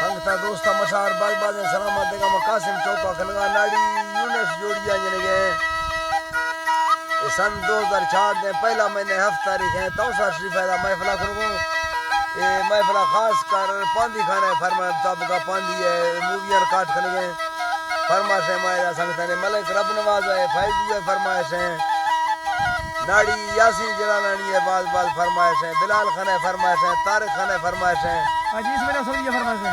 संगता दोस्ता मशार बाज बाज सलामत देगा मकासिम चौका खलगा नाड़ी यूनस जोड़िया जने ये सन 2004 दे पहला महीने हफ्ता तारीख है तौसा शरीफ है महफिल करूँ ये महफिल खास कर पांदी खाना फरमा मुताबिक पांदी है मूवियां काट खन गए फरमाइश है माया संगता ने मलिक रब नवाज है फैजू है फरमाइश है नाड़ी यासीन जलालानी है बाज बाज फरमाइश है बिलाल खान है फरमाइश है तारिक खान है फरमाइश है हाजी इस्माइल सऊदीया फरमाइश है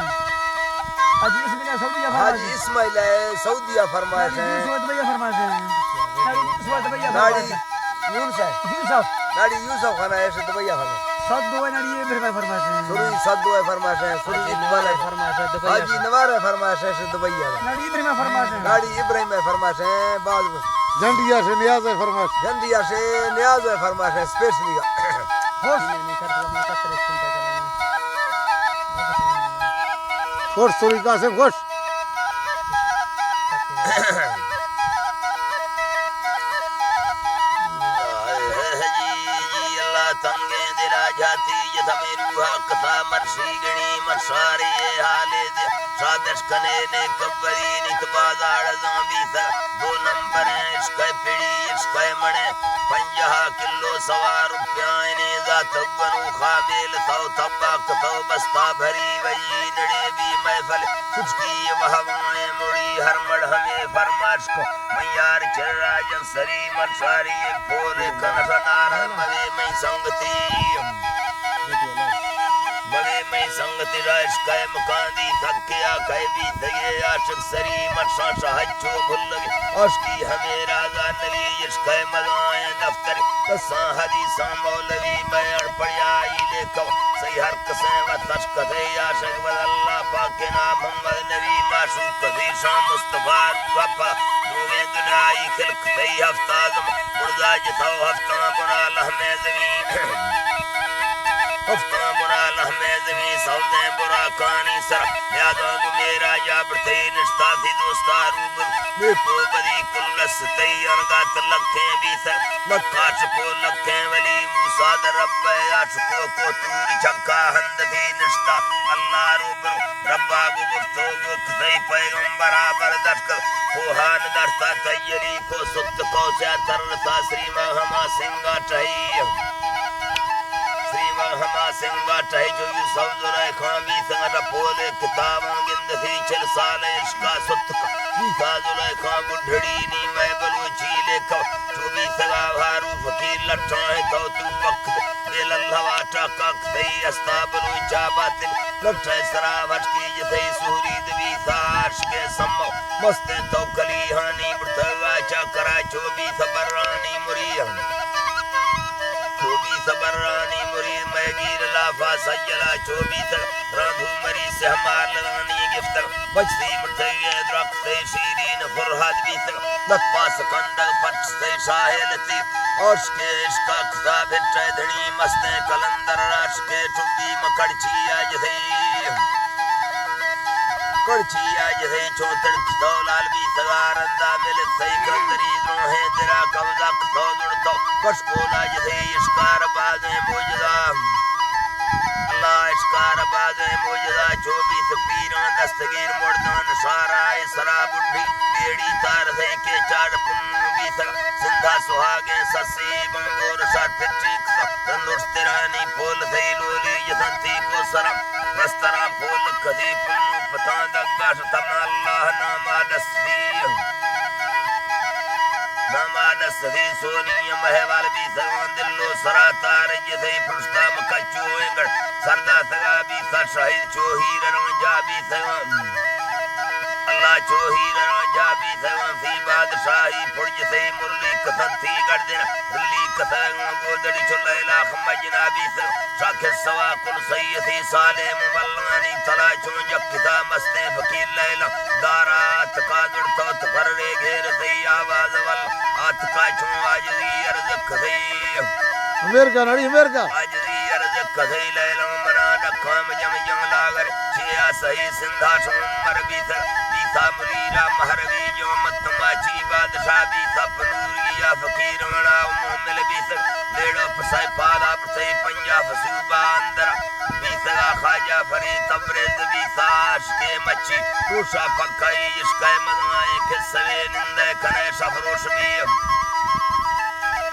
हाजी इस्माइल सऊदीया फरमाइश है नाड़ी यूनुस है नाड़ी यूसुफ खान है दुबईया फरमाइश सद्दो है नाड़ी ये मेरे फरमाइश है सुरी सद्दो है फरमाइश है सुरी इकबाल है फरमाइश है दुबईया हाजी नवार है फरमाइश है दुबईया नाड़ी इब्राहिम फरमाइश है नाड़ी इब्राहिम है फरमाइश है बाज झंडिया से नियाज है फरमाइश जंदिया से नियाज है फरमाइश है स्पेशली खुश सुरी कासिम खुश तंगे दिला जाती ये मेरू कथा मरसी गणी मरसारी हाले सादश कने ने कबरी नित बाजार जांबी सा 2 नंबर इसका पीड़ी इसका मणे 50 किलो सवा रुपया ने जात बनु खामिल तो तबाक तो बस्ता भरी वही नड़े भी महफिल कुछ की वहवाएं मुड़ी हर मड़ हमें फरमाश को मैयार चराजन सरी मरसारी फूल कनसनार मवे में संगति मवे में संगति राश काय मकांदी थकिया कह भी थगे आशिक सरी मरसा सहजो भूल लगे उसकी हमें राजा नली इसका मजाए दफ्तर कसा हदीसा मौलवी मैं पढ़ाई लेको सही हर कसे व तशकदे आशिक व अल्लाह पाक के नाम मोहम्मद नबी माशूक कदी शाम मुस्तफा वफा नूरे दुनियाई खिलक सही हफ्ता मुर्दा जथो हफ्ता बना लहमे ज़मीन हफ्ता बना लहमे ज़मीन सौदे बुरा कानी सर यादो मेरा या बरते निष्ठा थी दोस्ता रूब देखो बदी कुल्लस तैयार गात लखे भी सर लखा चको लखे वली मूसा रब आशको को तूरी छक्का हंद भी निष्ठा अल्लाह रूब रब्बा गुफ्तो गुफ्त सही पैगंबर बरदक कोहान दरता तैयरी को सुक्त को से तरता श्री महमा सिंगा चाहिए श्री महमा सिंगा चाहिए जो यू समझ खामी संग पोले किताब गिंद थी चल साल इसका सुत का जुले खा बुढ़ड़ी नी मैं बलूची ले को जो भी सगा भारू फकीर लट्ठा है तो तू वक्त दिल अल्लाह टाका सही अस्ता बलूचा बात लट्ठा सरावट की जैसे सूरी दबी साश के सम्मो मस्ते तो कली हानी बुढ़वा चा करा जो भी सबरानी मुरी चोबी सबरानी मुरी मैगीर लाफा सज्जला चोबी राधू मरी से हमार लगानी गिफ्तर बचती मुठैये द्रक से शीरीन फुरहद भी लप्पा सकंदर पट से शाहेलती औश के इश्का खसा भिट्टे धनी मस्ते कलंदर राश के टुकी मकड़ची आज थे कड़ची आज थे चौतड़ खतो लाल भी सगारंदा मिल सही कंदरी द्रोहे तेरा कब्जा खतो जुड़तो कशको लाज थे इश्कार बाज़े मुजदा अल्लाह इश्कार बाज़े मुजदा 24 पीरां दस्तगीर मुर्दान साराए सरा बुढ़ी बेड़ी तार थे के चार पुंगी सिंधा सुहागे ससी बंगोर साथ फिट्टी तंदुरुस्तिरानी फूल थे लोली यथंती को सरम रस्तरा फूल कदी पुन्नु पता दगाश तम अल्लाह नामाद सदी सोनी महवाल भी सगों दिल्लो सरा तार ये थे फुस्ता मकचो एंगड़ सरदा सगा भी सर शहीद चोही रण जा भी सगों अल्लाह चोही रण जा भी सगों सी बादशाही फुर्ज से मुरली कसन थी गर्दन रुली कसन गोदड़ी चुल्ला इलाख मजना भी शाखे सवा कुल सही थी साले मुबल्लानी तला चोंज किता मस्ते फकीर लैला दारात का जुड़तो तफररे घेर सही आवाज वल आत का चो आजरी अर्ज कदई अमेरिका नाड़ी अमेरिका आजरी अर्ज कदई लैला मना डखम जम जंगला सागर छिया सही सिंधा सुमर बीस बीसा मुलीरा महरवी जो मत माची बादशाह बीसा पनूरी या फकीर वणा मोमिल बीस लेड़ो फसाई पादा फसाई पंजाब सूबा अंदर बीसगा खाजा फरी तबरेज बीसाश के मच्छी रूशा पक्काई इश्क़ मदवाए खिसवे निंदे कने सफरोश भी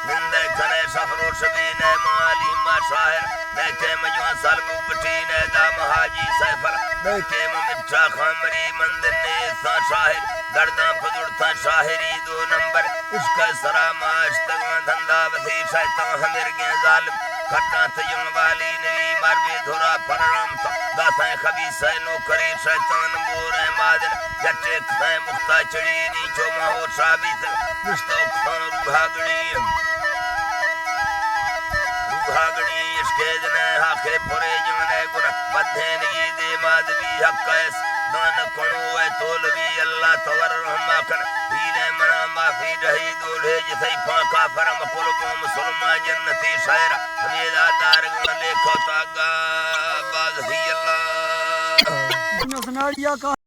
निंदे कने सफरोश भी ने माली मा शाहिर ने के मजवा साल बुगटी ने दाम हाजी सैफर ने के मिठा खमरी मंदिर ने सा शाहिर दर्दा फजुड़ था शाहिरी 2 नंबर इश्क़ सरामा इश्तगा धंधा वसी शैतान हमिर के जालिम खट्टा तयम वाली नवी मारबे धुरा परम दासा खबीस नो करी शैतान बोरे मादर जटे खै मुक्ता चढ़ी नी चोमा हो साबित मुस्तो खान रूहागणी इसके जने हाके पुरे जने गुण बद्धेन ये दे मादवी हक्कस दान कणो है तोलवी अल्लाह तवर रहमा कर हीरे मना माफी रही दोले जसई फाका फरम कुलबो मुसलमान जन्नती शायर हमेदा दार गुण लेखो तागा बाज ही अल्लाह सुनाड़िया का